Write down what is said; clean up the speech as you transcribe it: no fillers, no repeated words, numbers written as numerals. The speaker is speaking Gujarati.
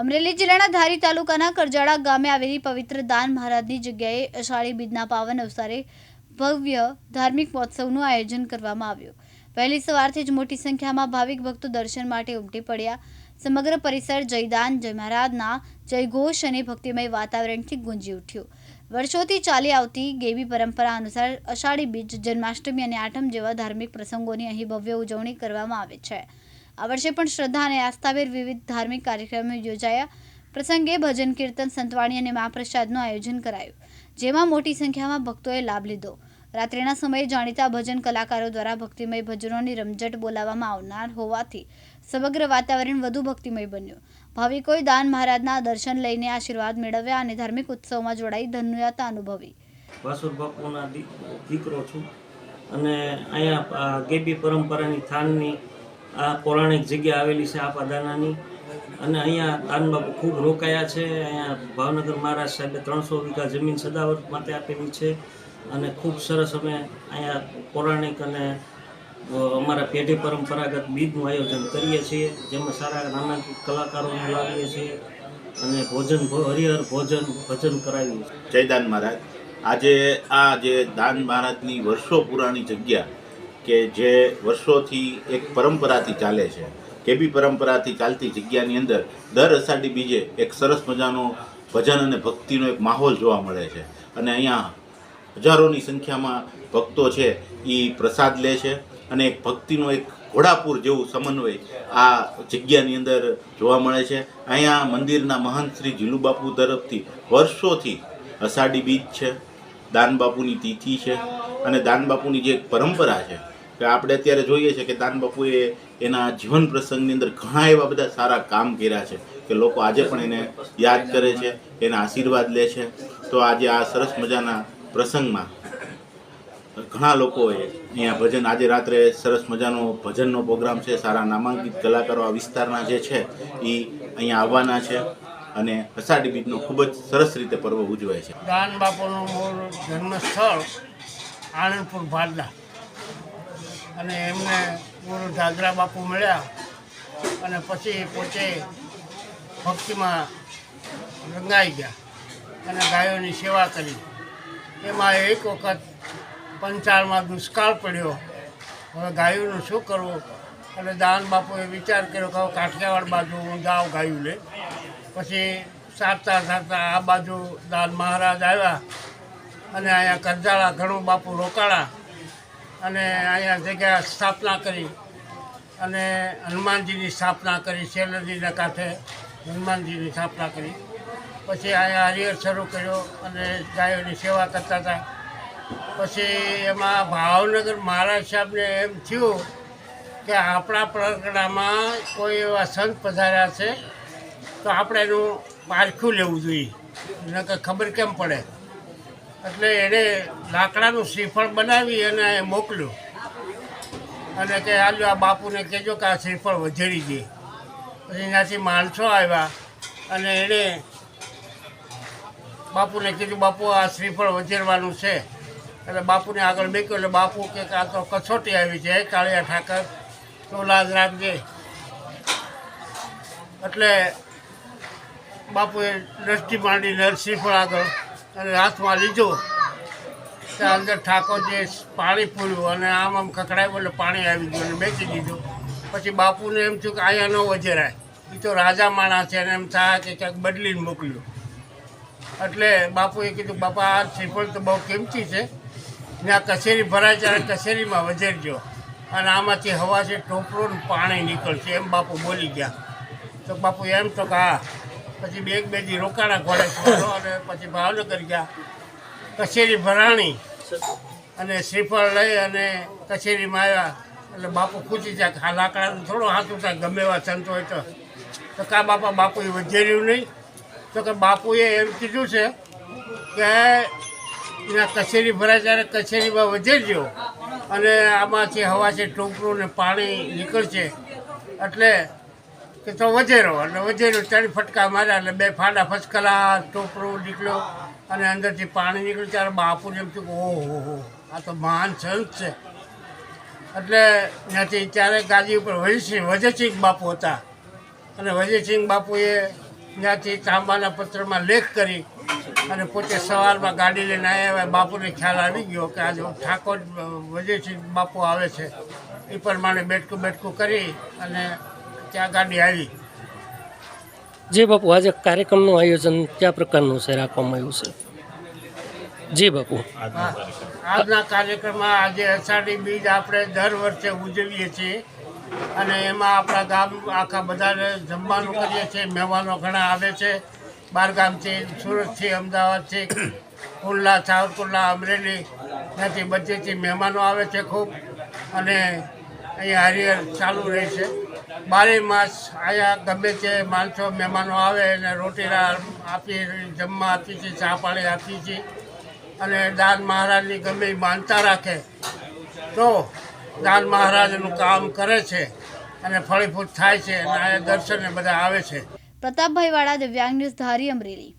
અમરેલી જિલ્લાના ધારી તાલુકાના કરજાડા ગામે આવેલી પવિત્ર દાન મહારાજની જગ્યાએ અષાઢી બીજના પાવન અવસરે ભવ્ય ધાર્મિક મહોત્સવનું આયોજન કરવામાં આવ્યું। વહેલી સવારથી જ મોટી સંખ્યામાં ભાવિક ભક્તો દર્શન માટે ઉમટી પડ્યા। સમગ્ર પરિસર જયદાન જય મહારાજના જયઘોષ અને ભક્તિમય વાતાવરણથી ગુંજી ઉઠ્યું। વર્ષોથી ચાલી આવતી ગેવી પરંપરા અનુસાર અષાઢી બીજ, જન્માષ્ટમી અને આઠમ જેવા ધાર્મિક પ્રસંગોની અહીં ભવ્ય ઉજવણી કરવામાં આવે છે। આ વર્ષે પણ શ્રદ્ધા અને આસ્થાભેર વિવિધ ધાર્મિક કાર્યક્રમો યોજાયા। પ્રસંગે ભજન કીર્તન, સંતવાણી અને મહાપ્રસાદનું આયોજન કરાયું, જેમાં મોટી સંખ્યામાં ભક્તોએ લાભ લીધો। રાત્રિના સમયે જાણીતા ભજન કલાકારો દ્વારા ભક્તિમય ભજનોની રમઝટ બોલાવવામાં આવનાર હોવાથી સમગ્ર વાતાવરણ વધુ ભક્તિમય બન્યું। ભાવિકોએ દાન મહારાજના દર્શન લઈને આશીર્વાદ મેળવ્યા અને ધાર્મિક ઉત્સવમાં જોડાઈ ધન્યતા અનુભવી। વાસુર બાપુના દીકરો છું અને અહીંયા ગેબી પરંપરાની થાનની આ પૌરાણિક જગ્યા આવેલી છે આપાદાનાની, અને અહીંયા દાન બાપુ ખૂબ રોકાયા છે। અહીંયા ભાવનગર મહારાજ સાહેબે 300 વીઘા જમીન સદાવત માટે આપેલી છે અને ખૂબ સરસ અમે અહીંયા પૌરાણિક અને અમારા પેઢી પરંપરાગત બીજનું આયોજન કરીએ છીએ, જેમાં સારા નામાંકિત કલાકારોને લાવીએ છીએ અને હરિહર ભજન કરાવીએ છીએ। જય દાન મહારાજ। આજે આ જે દાન મહારાજની વર્ષો પુરાણી જગ્યા કે જે વર્ષોથી એક પરંપરાથી ચાલે છે, કેબી પરંપરાથી ચાલતી જગ્યાની અંદર દર અષાઢી બીજે એક સરસ મજાનો ભજન અને ભક્તિનો એક માહોલ જોવા મળે છે અને અહીંયા હજારોની સંખ્યામાં ભક્તો છે એ પ્રસાદ લે છે અને એક ભક્તિનો એક ઘોડાપુર જેવું સમન્વય આ જગ્યાની અંદર જોવા મળે છે। અહીંયા મંદિરના મહંત શ્રી જીલુ બાપુ તરફથી વર્ષોથી અષાઢી બીજ છે, દાન બાપુની તિથિ છે અને દાન બાપુની જે એક પરંપરા છે કે આપણે અત્યારે જોઈએ છે કે દાન બાપુએ એના જીવન પ્રસંગની અંદર ઘણા એવા બધા સારા કામ કર્યા છે કે લોકો આજે પણ એને યાદ કરે છે, એના આશીર્વાદ લે છે। તો આજે આ સરસ મજાના પ્રસંગમાં ઘણા લોકોએ અહીંયા ભજન, આજે રાત્રે સરસ મજાનો ભજનનો પ્રોગ્રામ છે, સારા નામાંકિત કલાકારો આ વિસ્તારના જે છે એ અહીંયા આવવાના છે અને અષાઢી બીજનો ખૂબ જ સરસ રીતે પર્વ ઉજવાય છે। દાન બાપુનું મૂળ જન્મસ્થળ આણંદપુર ભાદલા, અને એમને ગુરુ દાદરા બાપુ મળ્યા અને પછી પોતે ભક્તિમાં રંગાઈ ગયા અને ગાયોની સેવા કરી। એમાં એક વખત પંચાળમાં દુષ્કાળ પડ્યો, હવે ગાયોનું શું કરવું, અને દાન બાપુએ વિચાર કર્યો કે કાઠિયાવાડ બાજુ હું જાઉં ગાયું લે। પછી સારતા સારતા આ બાજુ દાન મહારાજ આવ્યા અને અહીંયા કરજાળા ઘણું બાપુ રોકાણા અને અહીંયા જગ્યા સ્થાપના કરી અને હનુમાનજીની સ્થાપના કરી, શેલનદીના કાંઠે હનુમાનજીની સ્થાપના કરી। પછી અહીંયા હરિહર શરૂ કર્યો અને ગાયોની સેવા કરતા હતા। પછી એમાં ભાવનગર મહારાજ સાહેબને એમ થયું કે આપણા પરગણામાં કોઈ એવા સંત પધાર્યા છે તો આપણે એનું પારખું લેવું જોઈએ, નકર ખબર કેમ પડે। એટલે એણે લાકડાનું શ્રીફળ બનાવી અને મોકલ્યું અને કે હાલ આ બાપુને કહેજો કે આ શ્રીફળ વધેરી દે। પછી એનાથી માણસો આવ્યા અને એણે બાપુને કીધું, બાપુ આ શ્રીફળ વધેરવાનું છે। એટલે બાપુને આગળ મૂક્યો એટલે બાપુ કે આ તો કસોટી આવી છે, કાળિયા ઠાકર તો લાજ રાખજે। એટલે બાપુએ દ્રષ્ટિ માંડીને શ્રીફળ આગળ અને હાથમાં લીધું, ત્યાં અંદર ઠાકોરજીએ પાણી પૂર્યું અને આમ ખખડાવ્યું એટલે પાણી આવી ગયું અને બેસી દીધું। પછી બાપુને એમ થયું કે અહીંયા ન વધેરાય, એ તો રાજા માણસ છે અને એમ થાય કે ક્યાંક બદલીને મોકલ્યું। એટલે બાપુએ કીધું, બાપા આ શ્રીફળ તો બહુ કિંમતી છે, ત્યાં કચેરી ભરાય ત્યારે કચેરીમાં વધેરજો અને આમાંથી હવાથી ટોપરું પાણી નીકળશે, એમ બાપુ બોલી ગયા। તો બાપુ એમ તો કે હા। પછી બે દી રોકાણા ઘોડે અને પછી ભાવનગર ગયા, કચેરી ભરાણી અને શ્રીફળ લઈ અને કચેરીમાં આવ્યા એટલે બાપુ પૂછી જાય કે આ લાકડાનું થોડું હાથું થાય, ગમે એવા સંત હોય તો કા બાપા બાપુએ વધેર્યું નહીં? તો કે બાપુએ એમ કીધું છે કે એના કચેરી ભરાય ત્યારે કચેરીમાં વધેરજો અને આમાંથી હવાથી ટોપરું ને પાણી નીકળશે, એટલે કે તો વધેરો એટલે વધેરો 3 ફટકા માર્યા એટલે 2 ફાડા ફસકલા ટોપરું નીકળ્યો અને અંદરથી પાણી નીકળ્યું ત્યારે બાપુને એમ થયું કે ઓહો આ તો મહાન સંત છે। એટલે ત્યાંથી ત્યારે ગાદી ઉપર વજયસિંહ બાપુ હતા અને વજયસિંહ બાપુએ ત્યાંથી તાંબાના પત્રમાં લેખ કરી અને પોતે સવારમાં ગાડી લઈને આવ્યા. બાપુને ખ્યાલ આવી ગયો કે આજે ઠાકોર વજયસિંહ બાપુ આવે છે. એ પ્રમાણે બેઠકું કરી અને ત્યાં ગાડી આવી. જી બાપુ, આજે કાર્યક્રમનું આયોજન કયા પ્રકારનું છે રાખવામાં આવ્યું છે? જી બાપુ. આજના કાર્યક્રમમાં આજે અષાઢી બીજ આપણે દર વર્ષે ઉજવીએ છીએ અને એમાં આપણા ગામ આખા બધાને જમવાનું કરીએ છીએ. મહેમાનો ઘણા આવે છે બહારગામથી, સુરતથી, અમદાવાદથી, કુંડલા, સાવરકુંડલા, અમરેલી, ત્યાંથી બધેથી મહેમાનો આવે છે ખૂબ. અને અહીંયા હરિહર ચાલુ રહે છે 12 માસ. અહીંયા ગમે તે માણસો મહેમાનો આવે અને રોટી આપી, જમવા આપીએ છીએ, ચા પાણી આપીએ છીએ. અને દાન મહારાજની ગમે એ માનતા રાખે તો દાન મહારાજનું કામ કરે છે અને ફળીભૂત થાય છે અને અહીંયા દર્શને બધા આવે છે. પ્રતાપભાઈ વાળા, દિવ્યાંગ ન્યૂઝ, ધારી, અમરેલી.